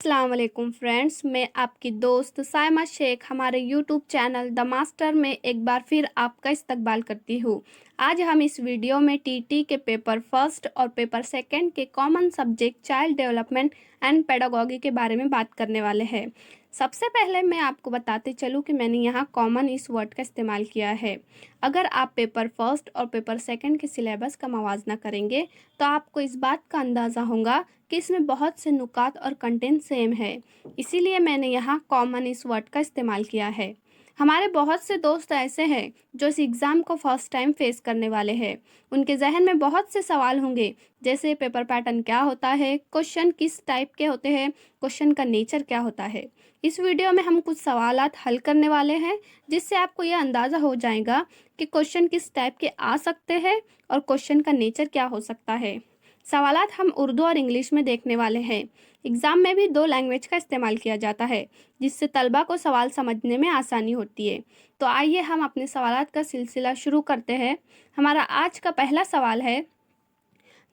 अस्सलाम वालेकुम फ्रेंड्स, मैं आपकी दोस्त सायमा शेख हमारे यूट्यूब चैनल द मास्टर में एक बार फिर आपका इस्तकबाल करती हूँ। आज हम इस वीडियो में टीटी के पेपर फर्स्ट और पेपर सेकंड के common subject child development and pedagogy के बारे में बात करने वाले हैं। सबसे पहले मैं आपको बताते चलूँ कि मैंने यहाँ कॉमन इस वर्ड का इस्तेमाल किया है। अगर आप पेपर फर्स्ट और पेपर सेकंड के सिलेबस का मवाजना करेंगे तो आपको इस बात का अंदाज़ा होगा कि इसमें बहुत से नुकात और कंटेंट सेम है, इसीलिए मैंने यहाँ कॉमन इस वर्ड का इस्तेमाल किया है। हमारे बहुत से दोस्त ऐसे हैं जो इस एग्ज़ाम को फर्स्ट टाइम फेस करने वाले हैं। उनके जहन में बहुत से सवाल होंगे, जैसे पेपर पैटर्न क्या होता है, क्वेश्चन किस टाइप के होते हैं, क्वेश्चन का नेचर क्या होता है। इस वीडियो में हम कुछ सवालात हल करने वाले हैं, जिससे आपको यह अंदाज़ा हो जाएगा कि क्वेश्चन किस टाइप के आ सकते हैं और क्वेश्चन का नेचर क्या हो सकता है। सवालात हम उर्दू और इंग्लिश में देखने वाले हैं। एग्ज़ाम में भी दो लैंग्वेज का इस्तेमाल किया जाता है, जिससे तलबा को सवाल समझने में आसानी होती है। तो आइए हम अपने सवालात का सिलसिला शुरू करते हैं। हमारा आज का पहला सवाल है,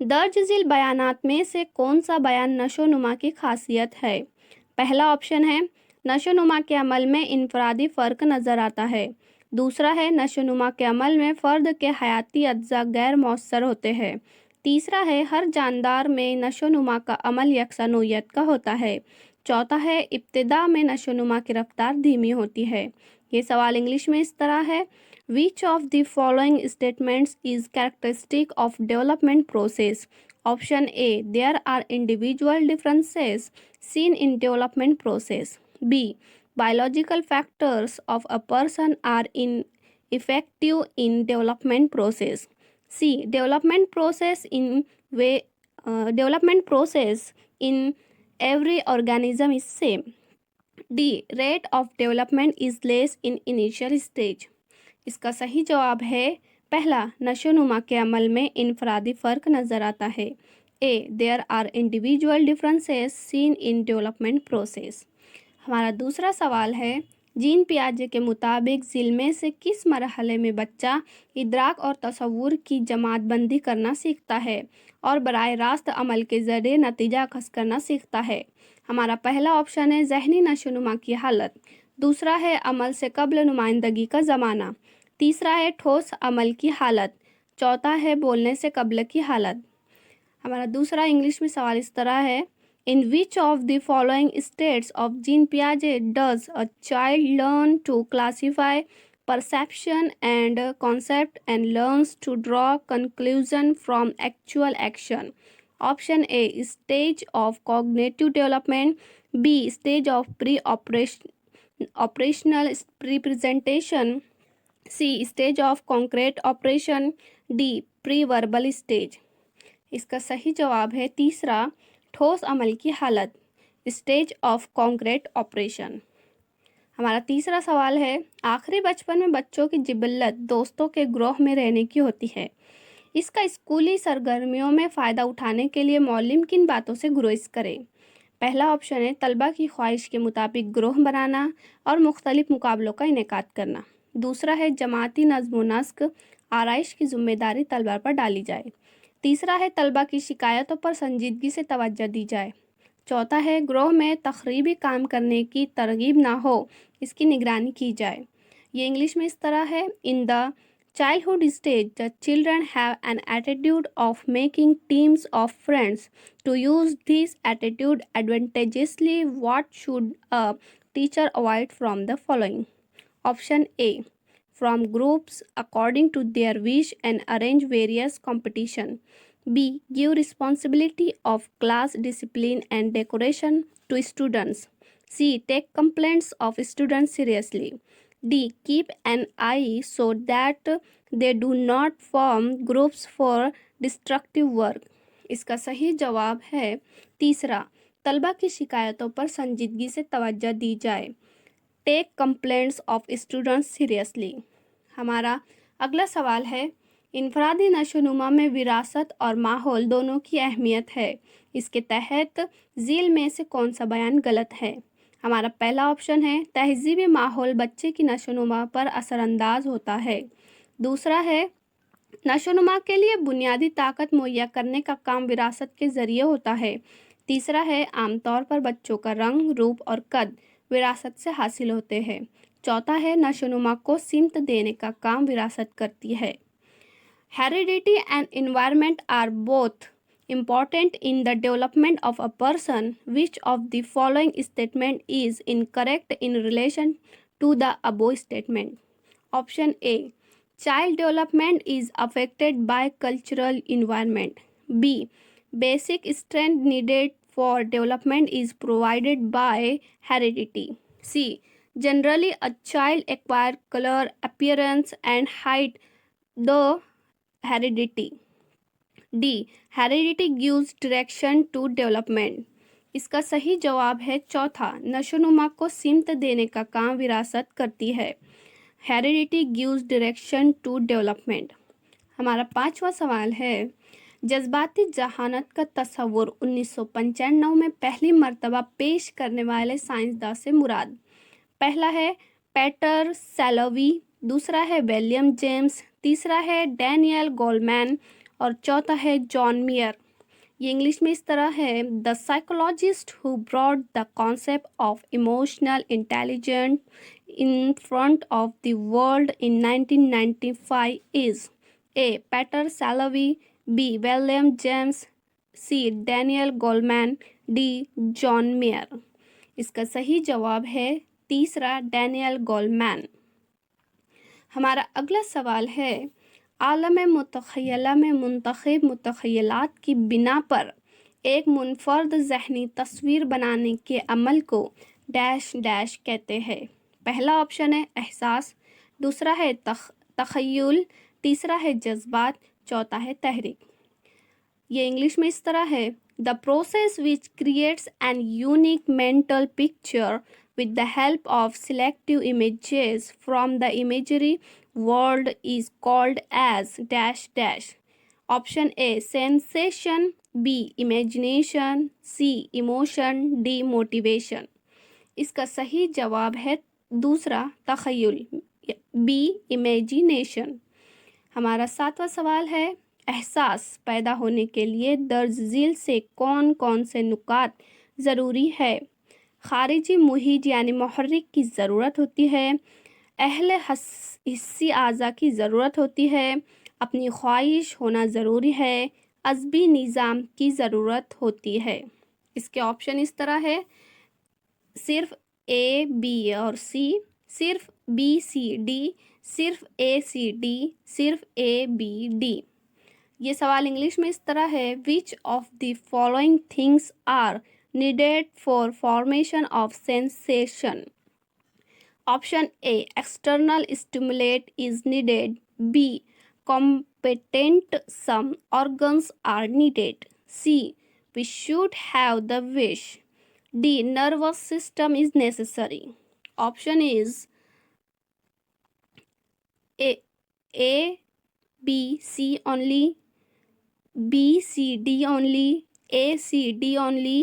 दर्ज झील बयानात में से कौन सा बयान नशोनुमा की खासियत है। पहला ऑप्शन है, नशोनुमा के अमल में इनफरादी फ़र्क नज़र आता है। दूसरा है, नशोनुमा के अमल में फ़र्द के हयाती अज्जा गैर मौसर होते हैं। तीसरा है, हर जानदार में नशोनुमा का अमल यकसा नोयत का होता है। चौथा है, इब्तिदा में नशोनुमा की रफ्तार धीमी होती है। ये सवाल इंग्लिश में इस तरह है, which of the following statements is characteristic of development process. Option A, there are individual differences seen in development process. B. Biological factors of a person are ineffective in development process. C. Development process in every organism is same. D. Rate of development is less in initial stage. इसका सही जवाब है पहला, नशोनुमा के अमल में इनफरादी फ़र्क नज़र आता है। A, there are individual differences seen in development process. हमारा दूसरा सवाल है, जीन पियाजे के मुताबिक झील में से किस मरहले में बच्चा इदराक और तसव्वुर की जमात बंदी करना सीखता है और बराह रास्त अमल के ज़रिए नतीजा अखज़ करना सीखता है। हमारा पहला ऑप्शन है, ज़हनी नशोनुमा की हालत। दूसरा है, अमल से कब्ल नुमाइंदगी का ज़माना। तीसरा है, ठोस अमल की हालत। चौथा है, बोलने से कब्ल की हालत। हमारा दूसरा इंग्लिश में सवाल इस तरह है, in which of the following states of Jean पियाजे does a child learn to classify perception and concept and learns to draw conclusion from actual action. Option A, stage of cognitive development. B, stage of pre operational representation. C, stage of concrete operation. D, pre verbal stage. इसका सही जवाब है तीसरा, ठोस अमल की हालत, stage of concrete operation. हमारा तीसरा सवाल है, आखिरी बचपन में बच्चों की जिबल्लत दोस्तों के ग्रोह में रहने की होती है। इसका स्कूली सरगर्मियों में फ़ायदा उठाने के लिए मौलिम किन बातों से गुरेज करें। पहला ऑप्शन है, तलबा की ख्वाहिश के मुताबिक ग्रोह बनाना और मुख्तलिफ मुकाबलों का इनेकाद करना। दूसरा है, जमाती नज़्म व नस्क आराइश की जिम्मेदारी तलबा पर डाली जाए। तीसरा है, तलबा की शिकायतों पर संजीदगी से तवज्जो दी जाए। चौथा है, ग्रोह में तखरीबी काम करने की तरगीब ना हो, इसकी निगरानी की जाए। ये इंग्लिश में इस तरह है, in the childhood stage, the children have an attitude of making teams of friends. To use this attitude advantageously, what should a teacher avoid from the following? Option A, from groups according to their wish and arrange various competition. B, give responsibility of class discipline and decoration to students. C, take complaints of students seriously. D, keep an eye so that they do not form groups for destructive work. इसका सही जवाब है तीसरा, तलबा की शिकायतों पर संजीदगी से तवज्जो दी जाए। Take complaints of students seriously. हमारा अगला सवाल है, इनफरादी नशोनुमा में विरासत और माहौल दोनों की अहमियत है। इसके तहत झील में से कौन सा बयान गलत है। हमारा पहला ऑप्शन है, तहजीबी माहौल बच्चे की नशोनुमा पर असरअंदाज होता है। दूसरा है, नशोनुमा के लिए बुनियादी ताकत मुहैया करने का काम विरासत के ज़रिए होता है। तीसरा है आमतौर पर बच्चों का रंग, रूप और कद विरासत से हासिल होते हैं। चौथा है नशोनुमा को सिमत देने का काम विरासत करती है। Heredity and environment are both important in the development of a person. Which of the following statement is incorrect in relation to the above statement? Option A. Child development is affected by cultural environment. B. Basic strength needed for development is provided by heredity. C. Generally, a child acquires color, appearance, and height the heredity. D. Heredity gives direction to development. इसका सही जवाब है चौथा, नशोनुमा को सिमत देने का काम विरासत करती है। Heredity gives direction to development. हमारा पांचवा सवाल है, जज्बाती जहानत का तस्वुर 1995 में पहली मर्तबा पेश करने वाले साइंसदान से मुराद। पहला है पीटर सैलोवी, दूसरा है विलियम जेम्स, तीसरा है डैनियल गोलमैन और चौथा है जॉन मियर। ये इंग्लिश में इस तरह है, the psychologist who brought the concept of emotional intelligence in front of the world in 1995 is A. Peter Salovey, B. William James, C. Daniel Goleman, D. John Mayer. इसका सही जवाब है तीसरा, डैनियल गोलमैन। हमारा अगला सवाल है, आलम मुतखय्यला में मुंतखब मुतखय्यलात की बिना पर एक मुनफर्द ज़हनी तस्वीर बनाने के अमल को डैश डैश कहते हैं। पहला ऑप्शन है एहसास, दूसरा है तखय्युल, तीसरा है जज्बात, चौथा है तहरीक। ये इंग्लिश में इस तरह है, the process which creates an unique mental picture with the help of selective images from the imagery world is called as dash dash. Option A sensation, B imagination, C emotion, D motivation. इसका सही जवाब है दूसरा, तखय्युल, B imagination. हमारा सातवां सवाल है, एहसास पैदा होने के लिए दर्ज झील से कौन कौन से नुकात ज़रूरी है? खारिजी मुहीज यानी मुहर्रिक की ज़रूरत होती है, अहले हिस्सी आज़ा की ज़रूरत होती है, अपनी ख्वाहिश होना ज़रूरी है, अज़बी निज़ाम की ज़रूरत होती है। इसके ऑप्शन इस तरह है, सिर्फ ए, बी और सी, सिर्फ बी सी डी, सिर्फ ए सी डी, सिर्फ ए बी डी। ये सवाल इंग्लिश में इस तरह है, which of the following things are needed for formation of sensation? Option A external stimulate is needed, B competent some organs are needed, C we should have the wish, D nervous system is necessary. Option is A B C only, B C D only, A C D only,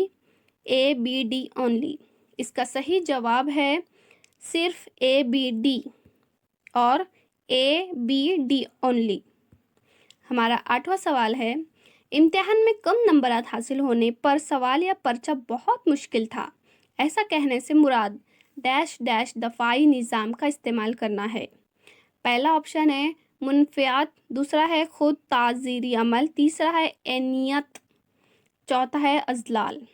A B D only. इसका सही जवाब है सिर्फ ए B D और ए B D only. हमारा आठवां सवाल है, इम्तिहान में कम नंबरात हासिल होने पर सवाल या पर्चा बहुत मुश्किल था, ऐसा कहने से मुराद डैश डैश दफ़ाई निज़ाम का इस्तेमाल करना है। पहला ऑप्शन है मुनफ़ियात, दूसरा है खुद ताज़ीरी अमल, तीसरा है एनियत, चौथा है अज़लाल।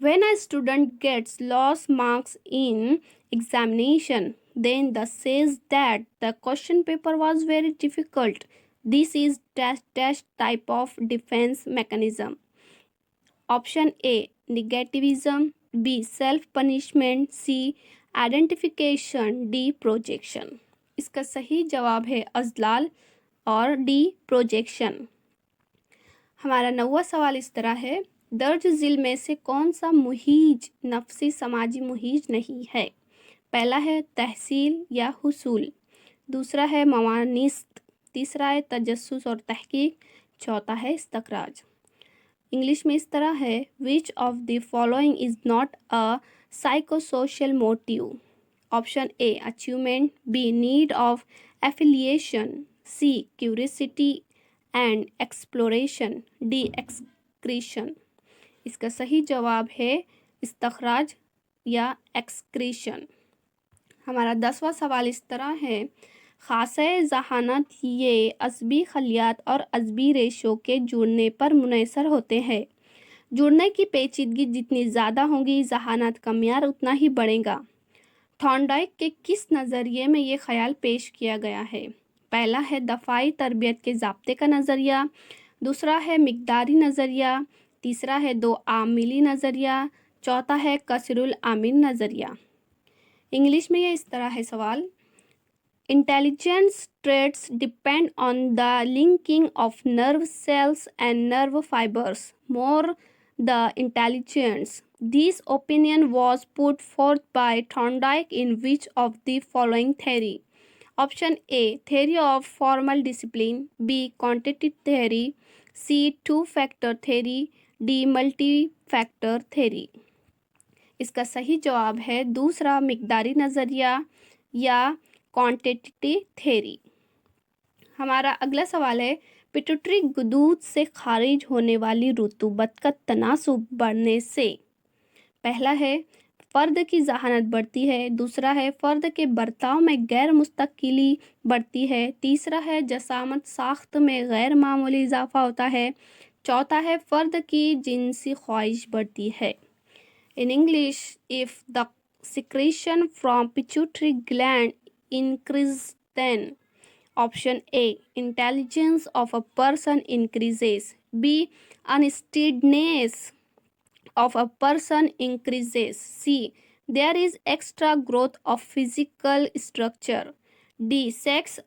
When a student gets lost marks in examination, then the says that the question paper was very difficult. This is dash dash type of defense mechanism. Option A negativism, B self punishment, C identification, D projection. इसका सही जवाब है अज़लाल और D projection। हमारा नौवां सवाल इस तरह है, दर्ज झील में से कौन सा मुहीज नफसी समाजी मुहीज नहीं है? पहला है तहसील या हुसूल, दूसरा है मवानिस्त, तीसरा है तजस्सुस और तहकीक, चौथा है इस्तखराज। इंग्लिश में इस तरह है, which of the following is not a psychosocial motive? Option A achievement, B need of affiliation, C curiosity and exploration, D excretion. इसका सही जवाब है इस्तखराज या एक्सक्रीशन। हमारा 10वां सवाल इस तरह है, खासे ज़हानत ये अज़बी खलियात और अज़बी रेशों के जुड़ने पर मुनहसर होते हैं। जुड़ने की पेचीदगी जितनी ज़्यादा होगी, ज़हानत का म्यार उतना ही बढ़ेगा। थॉर्नडाइक के किस नज़रिए में ये ख्याल पेश किया गया है? पहला है दफ़ाई तरबियत के ज़ाब्ते का नज़रिया, दूसरा है मिक़दारी नज़रिया, तीसरा है दो आमिली नज़रिया, चौथा है कसरुल आमिल नज़रिया। इंग्लिश में ये इस तरह है सवाल, intelligence traits depend on the linking of nerve cells and nerve fibres more the intelligence. This opinion was put forth by Thorndike in which of the following theory? Option A, theory of formal discipline, B, quantitative theory, C, two-factor theory, D, multi-factor theory। इसका सही जवाब है दूसरा, मिक़दारी नज़रिया या quantitative theory. हमारा अगला सवाल है, पिट्यूटरी गुदूद से खारिज होने वाली रुतूबत का तनासुब बढ़ने से। पहला है फ़र्द की ज़हानत बढ़ती है, दूसरा है फ़र्द के बर्ताव में गैर मुस्तकिली बढ़ती है, तीसरा है जसामत साख्त में गैर मामूली इजाफा होता है, चौथा है फ़र्द की जिनसी ख्वाहिश बढ़ती है। In English, if the secretion from pituitary gland increases, then option A, intelligence of a person increases, B, unsteadiness of a person increases, C, there is extra growth of physical structure, D, sex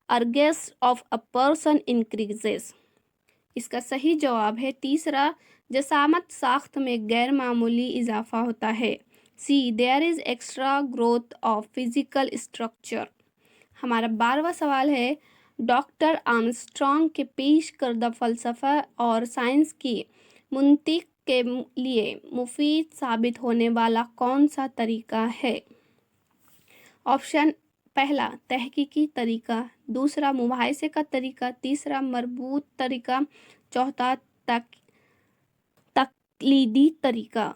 urges of a person increases। इसका सही जवाब है तीसरा, जसामत साख्त में गैर मामूली इजाफा होता है, C, there is extra growth of physical structure. हमारा 12वां सवाल है, डॉक्टर आर्मस्ट्रॉन्ग के पेश करदा फ़लसफ़ा और साइंस की मुंतिक के लिए मुफीद साबित होने वाला कौन सा तरीका है? ऑप्शन पहला, तहकीकी तरीका, दूसरा मुबाहिसे का तरीका, तीसरा मरबूत तरीका, चौथा तकलीदी तरीका।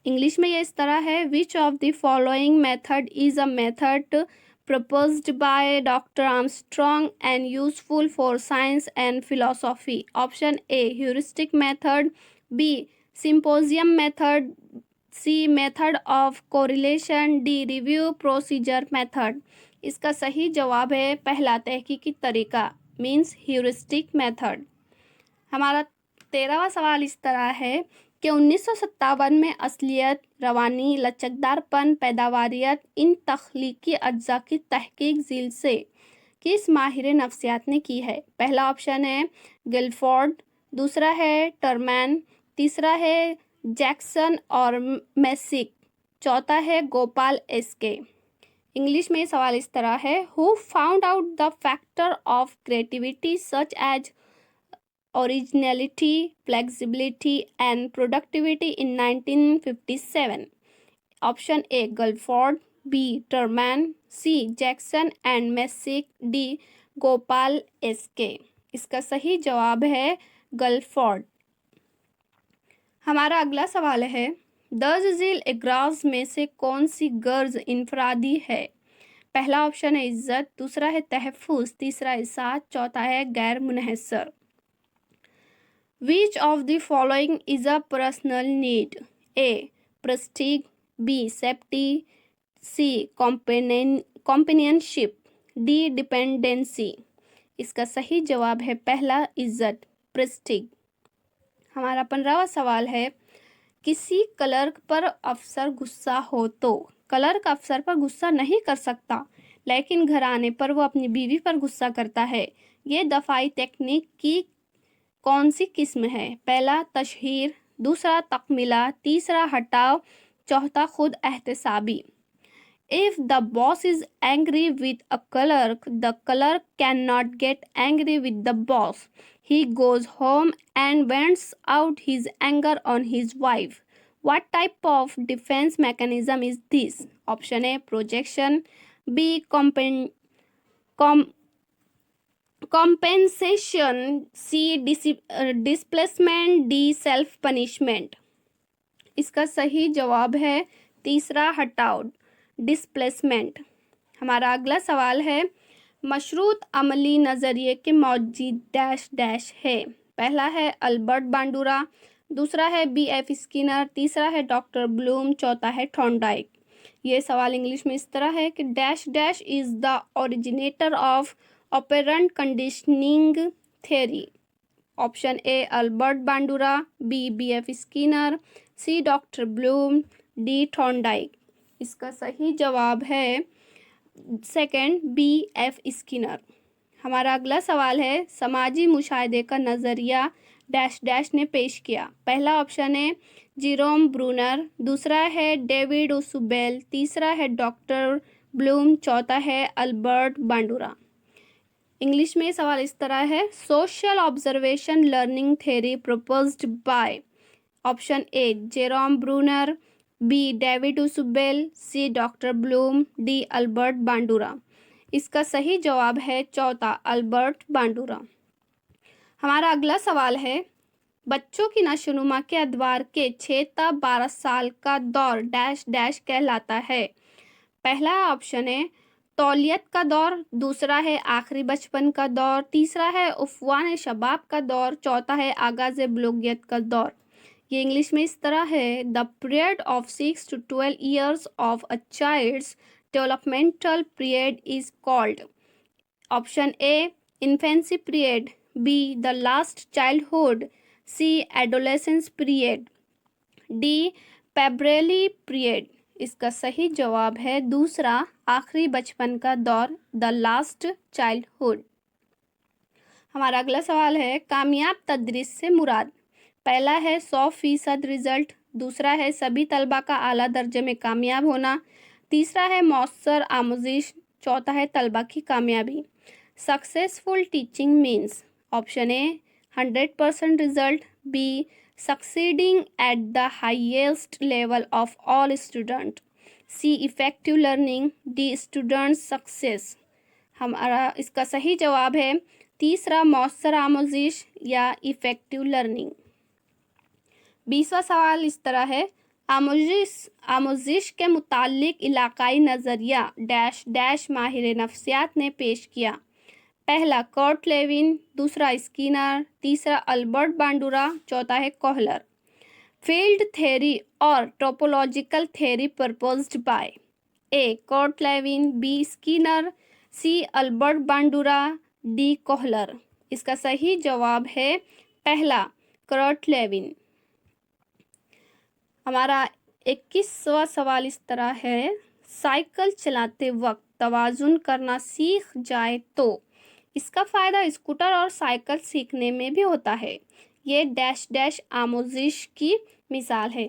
इंग्लिश में ये इस तरह है, which of the following method is a method proposed by Dr. Armstrong and useful for science and philosophy? Option A, heuristic method, B, symposium method, C, method of correlation, D, review procedure method। इसका सही जवाब है पहला, तहकीकी तरीका, means heuristic method. हमारा 13वां सवाल इस तरह है कि 1957 में असलियत, रवानी, लचकदारपन, पैदावारियत, इन तख्लीकी अज्जा की तहकीक झील से किस माहिर नफ्सियात ने की है? पहला ऑप्शन है गिलफोर्ड, दूसरा है टरमैन, तीसरा है जैक्सन और मैसिक, चौथा है गोपाल एसके। इंग्लिश में सवाल इस तरह है, who found out the factor of creativity such as originality, flexibility and productivity in 1957? Option A, Guilford, B, Terman, C, Jackson and Messick, D, Gopal S K. इसका सही जवाब है गलफोर्ड। हमारा अगला सवाल है, दर्ज-झील एग्राज में से कौन सी गर्ज इनफरादी है? पहला ऑप्शन है इज्जत, दूसरा है तहफ़्फ़ुज़, तीसरा इसाअत, चौथा है गैर मुनहसर। Which of the following is a personal need? A, prestige, B, safety, C, companionship, D, dependency। इसका सही जवाब है पहला, इज्जत, प्रेस्टीज। हमारा 15वां सवाल है, किसी क्लर्क पर अफसर गुस्सा हो तो क्लर्क अफसर पर गुस्सा नहीं कर सकता, लेकिन घर आने पर वो अपनी बीवी पर गुस्सा करता है। ये दफाई टेक्निक की कौन सी किस्म है? पहला तशहीर, दूसरा तकमिला, तीसरा हटाव, चौथा खुद एहतसाबी। If the boss is angry with a clerk, the clerk cannot get angry with the boss. He goes home and vents out his anger on his wife. What type of defense mechanism is this? Option A, projection, B, compensation, C displacement, D self punishment. इसका सही जवाब है तीसरा हटाओ, displacement. हमारा अगला सवाल है, मशरूत अमली नज़रिए के मौजूद डैश डैश है। पहला है अल्बर्ट बांडुरा, दूसरा है B.F. स्किनर, तीसरा है डॉक्टर ब्लूम, चौथा है थॉर्नडाइक। ये सवाल इंग्लिश में इस तरह है कि dash dash is the originator of operant conditioning theory. Option A Albert Bandura, B.F. Skinner, C doctor Bloom, D Thorndike. इसका सही जवाब है सेकंड, B.F. स्किनर। हमारा अगला सवाल है, समाजी मुशाहिदे का नज़रिया डैश डैश ने पेश किया। पहला ऑप्शन है जेरोम ब्रूनर, दूसरा है डेविड ओसुबेल, तीसरा है डॉक्टर ब्लूम, चौथा है अल्बर्ट बांडुरा। इंग्लिश में सवाल इस तरह है, social observation learning theory proposed by. Option A Jerome Bruner, B David Ausubel, C doctor Bloom, D Albert Bandura. इसका सही जवाब है चौथा, अल्बर्ट बांडुरा। हमारा अगला सवाल है, बच्चों की नशोनुमा के अदवार के 6 से 12 साल का दौर डैश डैश कहलाता है। पहला ऑप्शन है तौलियत का दौर, दूसरा है आखिरी बचपन का दौर, तीसरा है उफ़वान शबाब का दौर, चौथा है आगाज़ बुलूगियत का दौर। ये इंग्लिश में इस तरह है, the period of 6 to 12 years of a child's developmental period is called। Option A infancy period, B the last childhood, C adolescence period, D puberty period. इसका सही जवाब है दूसरा, आखिरी बचपन का दौर, द लास्ट चाइल्डहुड। हमारा अगला सवाल है, कामयाब तदरीस से मुराद। पहला है 100% रिजल्ट, दूसरा है सभी तलबा का आला दर्जे में कामयाब होना, तीसरा है मौसर आमोजिश, चौथा है तलबा की कामयाबी। Successful teaching means. Option A 100% result, B succeeding at the highest level of all students, C effective learning, D student success। हमारा इसका सही जवाब है तीसरा, मौसर आमोजिश या इफेक्टिव लर्निंग। 20वां सवाल इस तरह है, आमोजिश के मुतालिक इलाकाई नज़रिया डैश डैश माहिर नफ्सियात ने पेश किया। पहला कर्ट लेविन, दूसरा स्किनर, तीसरा अल्बर्ट बांडुरा, चौथा है कोहलर। फील्ड थ्योरी और topological theory proposed by. A Kurt Lewin, B Skinner, C Albert Bandura, D Kohler. इसका सही जवाब है पहला, कर्ट लेविन। हमारा 21वां सवाल इस तरह है, साइकिल चलाते वक्त तवाजुन करना सीख जाए तो इसका फ़ायदा स्कूटर और साइकिल सीखने में भी होता है। ये डैश डैश आमोजिश की मिसाल है।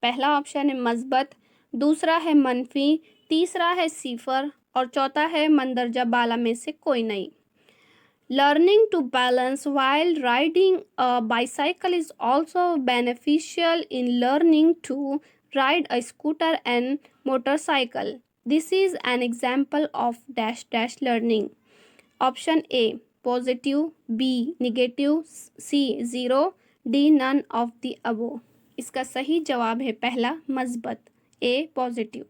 पहला ऑप्शन है मस्बत, दूसरा है मनफी, तीसरा है सिफर और चौथा है मंदरजा बाला में से कोई नहीं। Learning to balance while riding a bicycle is also beneficial in learning to ride a scooter and motorcycle. This is an example of dash dash learning. Option A positive, B negative, C 0, D none of the above. इसका सही जवाब है पहला, मस्बत, ए positive.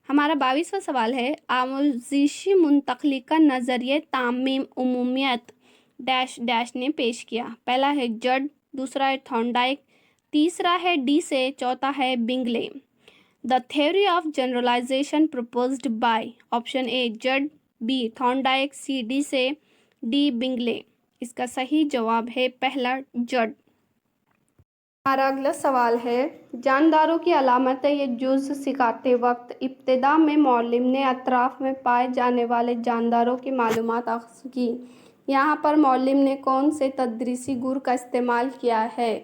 हमारा 22वां सवाल है, आमोजिशी मुंतकली का नज़रिए तामीम उमूमियत डैश डैश ने पेश किया। पहला है जड, दूसरा है थॉर्नडाइक, तीसरा है डी से, चौथा है Bingley. The theory of generalization proposed by. Option A Judd, B Thorndike, C डी से, डी बिंगले। इसका सही जवाब है पहला, जड। हमारा अगला सवाल है, जानदारों की अलामतें ये जुज़ सिखाते वक्त इब्तिदा में मौलिम ने अतराफ़ में पाए जाने वाले जानदारों की मालूमात अख्ज़ की। यहाँ पर मौलिम ने कौन से तदरीसी गुर का इस्तेमाल किया है?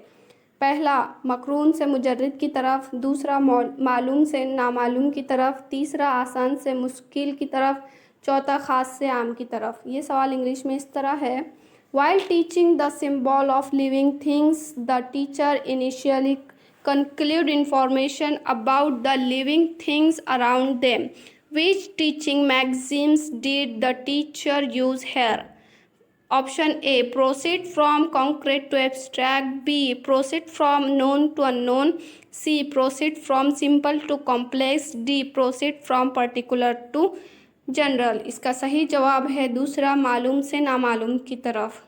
पहला मकरून से मुजर्रिद की तरफ, दूसरा मालूम से नामालूम की तरफ, तीसरा आसान से मुश्किल की तरफ, चौथा ख़ास से आम की तरफ। ये सवाल इंग्लिश में इस तरह है, While teaching the symbol of living things, the teacher initially conclude information about the living things around them. Which teaching maxims did the teacher use here? Option A proceed from concrete to abstract, B proceed from known to unknown, C proceed from simple to complex, D proceed from particular to general. इसका सही जवाब है दूसरा, मालूम से नामालूम की तरफ,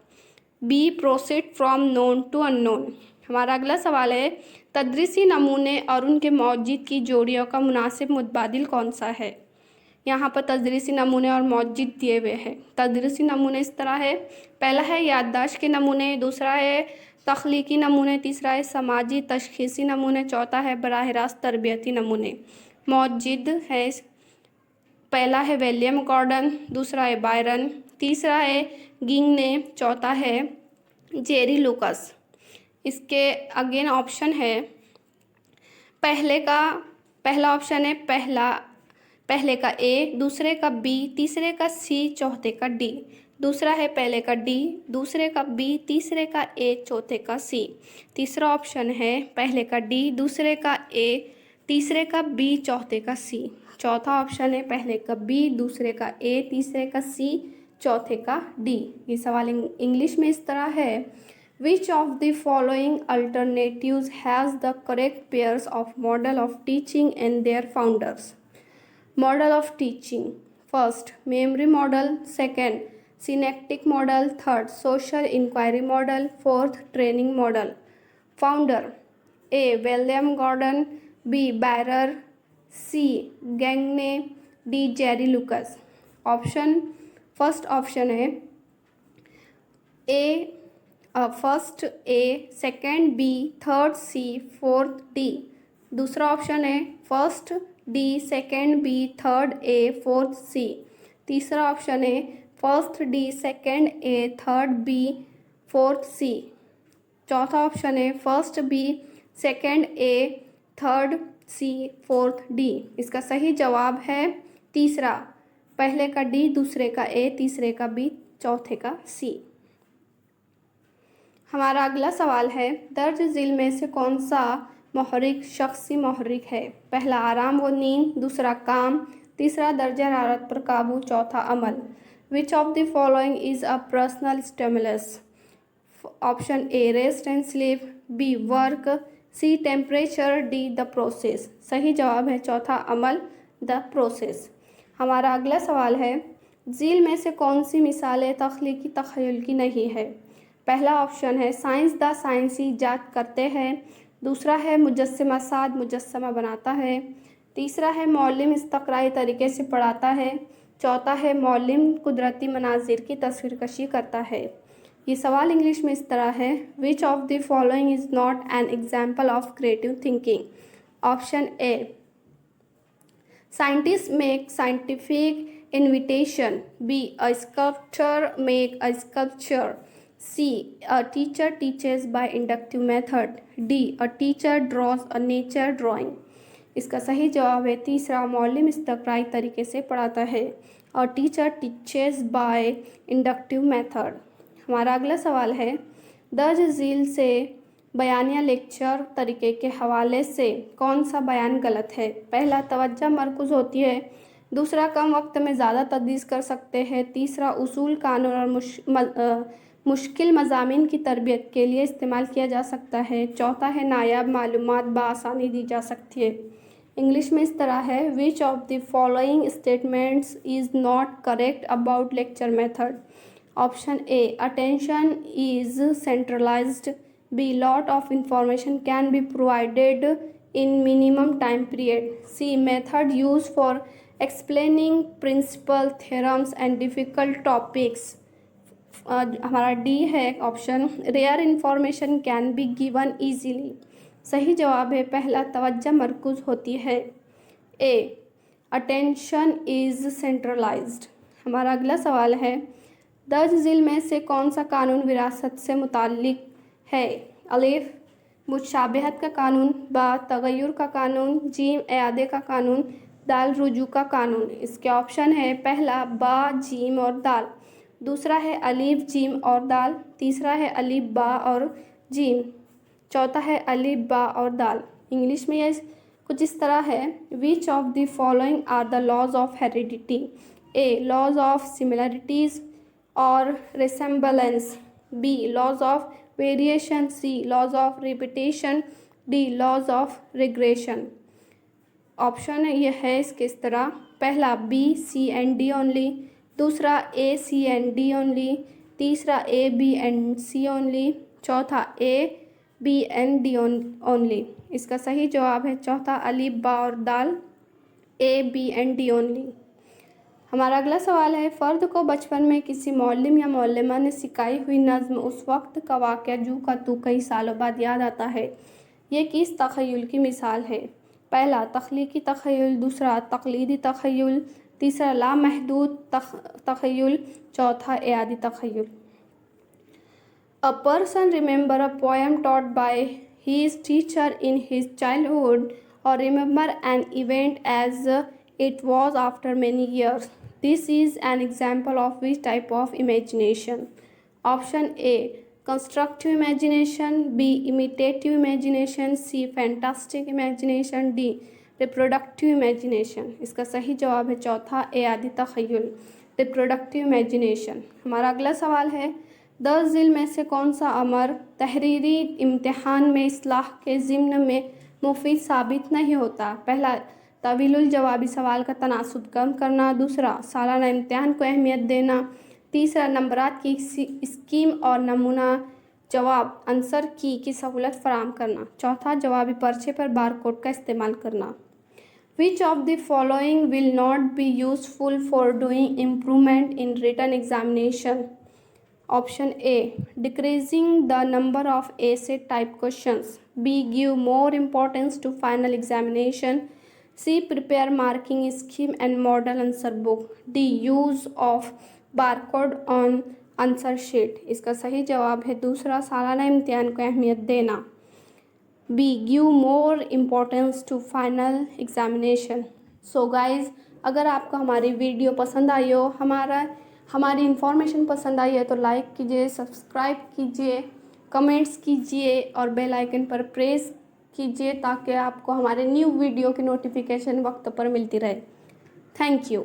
B proceed from known to unknown. हमारा अगला सवाल है तदरीसी नमूने और उनके मौजूद की जोड़ियों का मुनासिब मुतबादिल कौन सा है। यहाँ पर तदरीसी नमूने और मौजूद दिए हुए हैं। तदरीसी नमूने इस तरह है, पहला है याददाश्त के नमूने, दूसरा है तख्लीकी नमूने, तीसरा है समाजी तशखीसी नमूने, चौथा है बराह रास्त तरबियती नमूने। मौजूद है, पहला है विलियम गॉर्डन, दूसरा है बायरन, तीसरा है गिंगने, चौथा है जेरी लुकस। इसके अगेन ऑप्शन है, पहला ऑप्शन है पहले का ए, दूसरे का बी, तीसरे का सी, चौथे का डी। दूसरा है पहले का डी, दूसरे का बी, तीसरे का ए, चौथे का सी। तीसरा ऑप्शन है पहले का डी, दूसरे का ए, तीसरे का बी, चौथे का सी। चौथा ऑप्शन है पहले का बी, दूसरे का ए, तीसरे का सी, चौथे का डी। ये सवाल इंग्लिश में इस तरह है, which of the following alternatives has the correct pairs of model of teaching and their founders. Model of teaching, first memory model, second synaptic model, third social inquiry model, fourth training model. Founder, A William Gordon, B Byron, C Gagne, D Jerry Lucas. First option है A, first A, second B, third C, fourth D. दूसरा option है first D, second B, third A, fourth सी। तीसरा option है first D, second ए, third B, fourth C. चौथा option है first B, second ए, third C, fourth D. इसका सही जवाब है तीसरा, पहले का डी, दूसरे का ए, तीसरे का बी, चौथे का सी। हमारा अगला सवाल है दर्ज झील में से कौन सा मुहर्रिक शख्सी मुहर्रिक है। पहला आराम व नींद, दूसरा काम, तीसरा दर्जा हरारत पर काबू, चौथा अमल। Which of the following is a personal stimulus. Option A rest and sleep, B work, C temperature, D the process. सही जवाब है चौथा, अमल, द प्रोसेस। हमारा अगला सवाल है झील में से कौन सी मिसालें तख्लीकी तख़य्युल की नहीं है। पहला ऑप्शन है साइंस द साइंसी इजाद करते हैं, दूसरा है मुजस्समा साद मुजस्समा बनाता है, तीसरा है मौलिम इस्तक़राई तरीके से पढ़ाता है, चौथा है मौलिम कुदरती मनाजिर की तस्वीरकशी करता है। ये सवाल इंग्लिश में इस तरह है, which of the following is not an example of creative thinking. Option a scientist make scientific invitation, be a sculpture make a sculpture, C. A teacher teaches by inductive method. D. A teacher draws a nature drawing. इसका सही जवाब है तीसरा, मौलिम इस्तक़राई तरीके से पढ़ाता है। A teacher teaches by inductive method. हमारा अगला सवाल है दर्ज झील से बयानिया लेक्चर तरीके के हवाले से कौन सा बयान गलत है। पहला तवज्जो मरकूज़ होती है, दूसरा कम वक्त में ज़्यादा तदरीस कर सकते हैं, तीसरा उसूल कानून और मुश्किल मज़ामीन की तरबियत के लिए इस्तेमाल किया जा सकता है, चौथा है नायाब मालूमात बआसानी दी जा सकती है। इंग्लिश में इस तरह है, which of the following statements is not correct about lecture method. Option A attention is centralized, B lot of information can be provided in minimum time period, C method use for explaining principle theorems and difficult topics. हमारा D है option, rare information can be given easily. सही जवाब है पहला, तवज्जो मरकूज़ होती है। A attention is centralized. हमारा अगला सवाल है दर्ज झील में से कौन सा कानून विरासत से मुताल्लिक है। अलिफ मुशाबहत का कानून, बा तगय्युर का कानून, जीम एआदे का कानून, दाल रुजू का कानून। इसके ऑप्शन है पहला बा, जीम और दाल, दूसरा है अलीफ, जीम और दाल, तीसरा है अलीफ, बा और जीम, चौथा है अलीफ, बा और दाल। इंग्लिश में यह कुछ इस तरह है, which of the following are the laws of heredity. A laws of similarities, और resemblance, B laws of variation, C laws of repetition, D laws of regression। Option ये है इसके इस तरह, पहला B C and D only, दूसरा A C and D only, तीसरा A B and C only, चौथा A B and D only. इसका सही जवाब है चौथा, अलीफ बा और दाल, A B and D only. हमारा अगला सवाल है, फ़र्द को बचपन में किसी मौल्लिम या मौल्लिमा ने सिखाई हुई नज़्म उस वक्त का वाक़या जू का तू कई सालों बाद याद आता है। ये किस तख़य्युल की मिसाल है? पहला तख्लीकी तख़य्युल, दूसरा तक़लीदी तख़य्युल, तीसरा लामहदूद तख़य्युल, चौथा एआदी तख़य्युल। A person remember a poem taught by his teacher in his childhood or remember an event as it was after many years. This is an example of which type of imagination? Option A constructive imagination, B imitative imagination, C fantastic imagination, D reproductive imagination। इसका सही जवाब है चौथा, एआदी तख़य्युल, reproductive imagination। हमारा अगला सवाल है, 10 ज़िल में से कौन सा अमर तहरीरी इम्तिहान में इस्लाह के ज़िम्न में मुफीद साबित नहीं होता? पहला तवीलुल जवाबी सवाल का तनासुब कम करना, दूसरा सालाना इम्तिहान को अहमियत देना, तीसरा नंबरात की स्कीम और नमूना जवाब आंसर की सहूलत फराम करना, चौथा जवाबी पर्चे पर बारकोड का इस्तेमाल करना। Which of the following will not be useful for doing improvement in written examination? Option A decreasing the number of essay type questions, B give more importance to final examination, C prepare marking scheme and model answer book, D use of barcode on answer sheet. इसका सही जवाब है दूसरा, सालाना इम्तिहान को अहमियत देना, B give more importance to final examination. So guys, अगर आपको हमारी वीडियो पसंद आई हो, हमारी इन्फॉर्मेशन पसंद आई है तो लाइक कीजिए, सब्सक्राइब कीजिए, कमेंट्स कीजिए और बेल आइकन पर प्रेस कीजिए ताकि आपको हमारे न्यू वीडियो की नोटिफिकेशन वक्त पर मिलती रहे। Thank you.